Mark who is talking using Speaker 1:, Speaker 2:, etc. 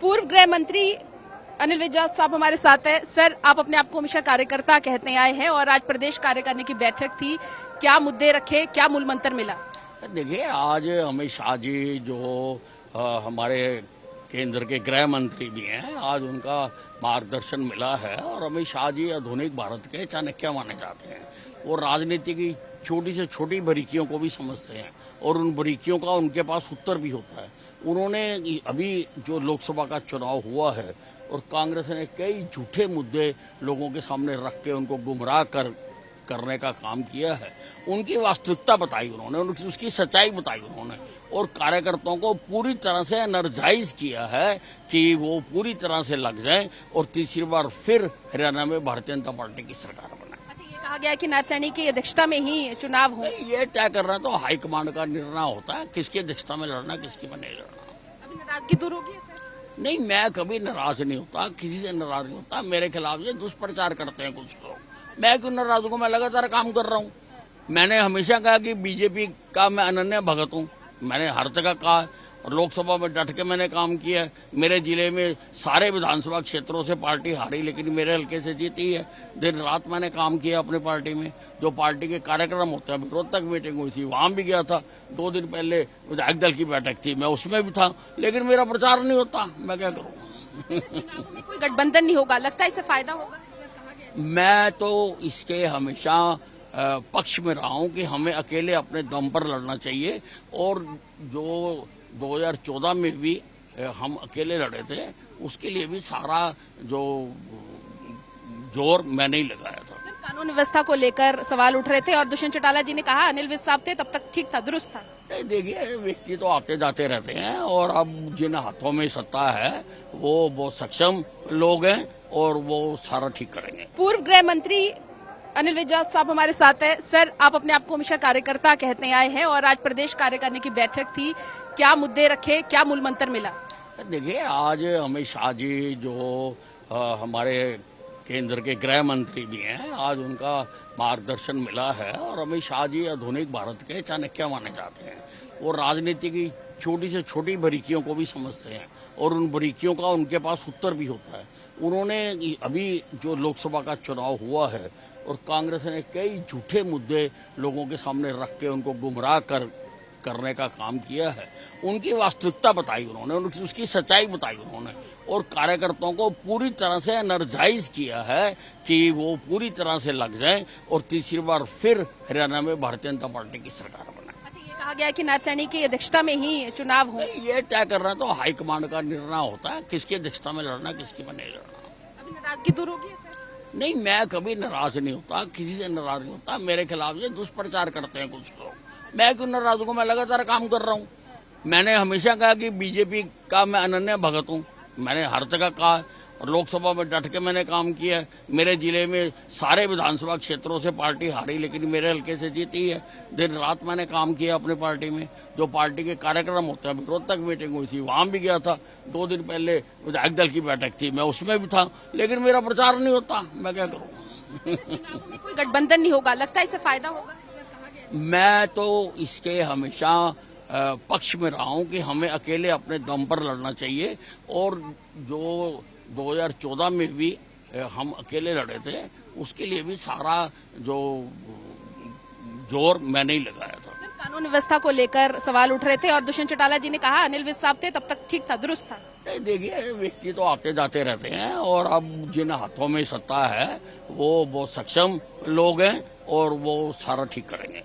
Speaker 1: पूर्व गृह मंत्री अनिल विज साहब हमारे साथ है। सर, आप अपने आप को हमेशा कार्यकर्ता कहते आए हैं और आज प्रदेश कार्यकारिणी की बैठक थी, क्या मुद्दे रखे, क्या मूल मंत्र मिला?
Speaker 2: देखिए, आज अमित शाह जी जो हमारे केंद्र के गृह मंत्री भी हैं, आज उनका मार्गदर्शन मिला है और अमित शाह जी आधुनिक भारत के चाणक्य माने जाते हैं। वो राजनीति की छोटी से छोटी बारीकियों को भी समझते हैं और उन बारीकियों का उनके पास उत्तर भी होता है। उन्होंने अभी जो लोकसभा का चुनाव हुआ है और कांग्रेस ने कई झूठे मुद्दे लोगों के सामने रख के उनको गुमराह करने का काम किया है। उनकी वास्तविकता बताई उन्होंने, उसकी सच्चाई बताई उन्होंने और कार्यकर्ताओं को पूरी तरह से एनर्जाइज किया है कि वो पूरी तरह से लग जाएं और तीसरी बार फिर हरियाणा में भारतीय जनता पार्टी की सरकार बनाए।
Speaker 1: अच्छा, ये कहा गया है कि नायब सैनी की अध्यक्षता में ही चुनाव हो।
Speaker 2: ये तय करना तो हाईकमांड का निर्णय होता है, किसकी अध्यक्षता में लड़ना, किसकी में नहीं लड़ना।
Speaker 1: अभी नाराजगी दूर होगी?
Speaker 2: नहीं, मैं कभी नाराज नहीं होता, किसी से नाराज नहीं होता। मेरे खिलाफ ये दुष्प्रचार करते हैं कुछ लोग, मैं क्यों नाराज हूँ? मैं लगातार काम कर रहा हूँ। मैंने हमेशा कहा कि बीजेपी का मैं अनन्य भगत हूँ। मैंने हर जगह कहा और लोकसभा में डट के मैंने काम किया है। मेरे जिले में सारे विधानसभा क्षेत्रों से पार्टी हारी लेकिन मेरे हल्के से जीती है। दिन रात मैंने काम किया अपनी पार्टी में। जो पार्टी के कार्यक्रम होते हैं, रोहतक मीटिंग हुई थी, वहां भी गया था। 2 दिन पहले विधायक दल की बैठक थी, मैं उसमें भी था, लेकिन मेरा प्रचार नहीं होता। मैं क्या करूँ?
Speaker 1: कोई गठबंधन नहीं होगा, लगता है इससे फायदा होगा?
Speaker 2: मैं तो इसके हमेशा पक्ष में रहा हूं कि हमें अकेले अपने दम पर लड़ना चाहिए और जो 2014 में भी हम अकेले लड़े थे, उसके लिए भी सारा जो जोर मैंने ही लगाया था।
Speaker 1: कानून व्यवस्था को लेकर सवाल उठ रहे थे और दुष्यंत चौटाला जी ने कहा अनिल विज साहब थे तब तक ठीक था, दुरुस्त था।
Speaker 2: देखिए, व्यक्ति तो आते जाते रहते हैं और अब जिन हाथों में सत्ता है वो बहुत सक्षम लोग हैं और वो सारा ठीक करेंगे।
Speaker 1: पूर्व गृह मंत्री अनिल विज साहब हमारे साथ है। सर, आप अपने आप को हमेशा कार्यकर्ता कहते आए हैं और आज प्रदेश कार्यकारिणी की बैठक थी, क्या मुद्दे रखे, क्या मूल मंत्र मिला?
Speaker 2: देखिए, आज अमित शाह जी जो हमारे केंद्र के गृह मंत्री भी हैं, आज उनका मार्गदर्शन मिला है और अमित शाह जी आधुनिक भारत के चाणक्य माने जाते हैं। वो राजनीति की छोटी से छोटी बारीकियों को भी समझते हैं और उन बारीकियों का उनके पास उत्तर भी होता है। उन्होंने अभी जो लोकसभा का चुनाव हुआ है और कांग्रेस ने कई झूठे मुद्दे लोगों के सामने रख के उनको गुमराह करने का काम किया है। उनकी वास्तविकता बताई उन्होंने, उसकी सच्चाई बताई उन्होंने और कार्यकर्ताओं को पूरी तरह से एनर्जाइज किया है कि वो पूरी तरह से लग जाएं और तीसरी बार फिर हरियाणा में भारतीय जनता पार्टी की सरकार बनाए।
Speaker 1: अच्छा, ये कहा गया है कि नायब सैनी की अध्यक्षता में ही चुनाव हो।
Speaker 2: ये तय करना तो हाईकमांड का निर्णय होता है, किसकी अध्यक्षता में लड़ना, किसकी में नहीं लड़ना।
Speaker 1: अभी नाराजगी दूर होगी?
Speaker 2: नहीं, मैं कभी नाराज नहीं होता, किसी से नाराज नहीं होता। मेरे खिलाफ ये दुष्प्रचार करते हैं कुछ लोग, मैं क्यों नाराज हूँ? मैं लगातार काम कर रहा हूँ। मैंने हमेशा कहा कि बीजेपी का मैं अनन्य भगत हूँ। मैंने हर जगह कहा और लोकसभा में डट के मैंने काम किया है। मेरे जिले में सारे विधानसभा क्षेत्रों से पार्टी हारी लेकिन मेरे हल्के से जीती है। दिन रात मैंने काम किया अपनी पार्टी में। जो पार्टी के कार्यक्रम होते हैं, रोहतक मीटिंग हुई थी, वहां भी गया था। 2 दिन पहले विधायक दल की बैठक थी, मैं उसमें भी था, लेकिन मेरा प्रचार नहीं होता। मैं क्या करूँ?
Speaker 1: कोई गठबंधन नहीं होगा, लगता है इससे फायदा होगा?
Speaker 2: मैं तो इसके हमेशा पक्ष में रहा हूं कि हमें अकेले अपने दम पर लड़ना चाहिए और जो 2014 में भी हम अकेले लड़े थे, उसके लिए भी सारा जो जोर मैंने ही लगाया था।
Speaker 1: कानून व्यवस्था को लेकर सवाल उठ रहे थे और दुष्यंत चौटाला जी ने कहा अनिल विज साहब थे तब तक ठीक था, दुरुस्त था।
Speaker 2: देखिए, व्यक्ति तो आते जाते रहते हैं और अब जिन हाथों में सत्ता है वो बहुत सक्षम लोग हैं और वो सारा ठीक करेंगे।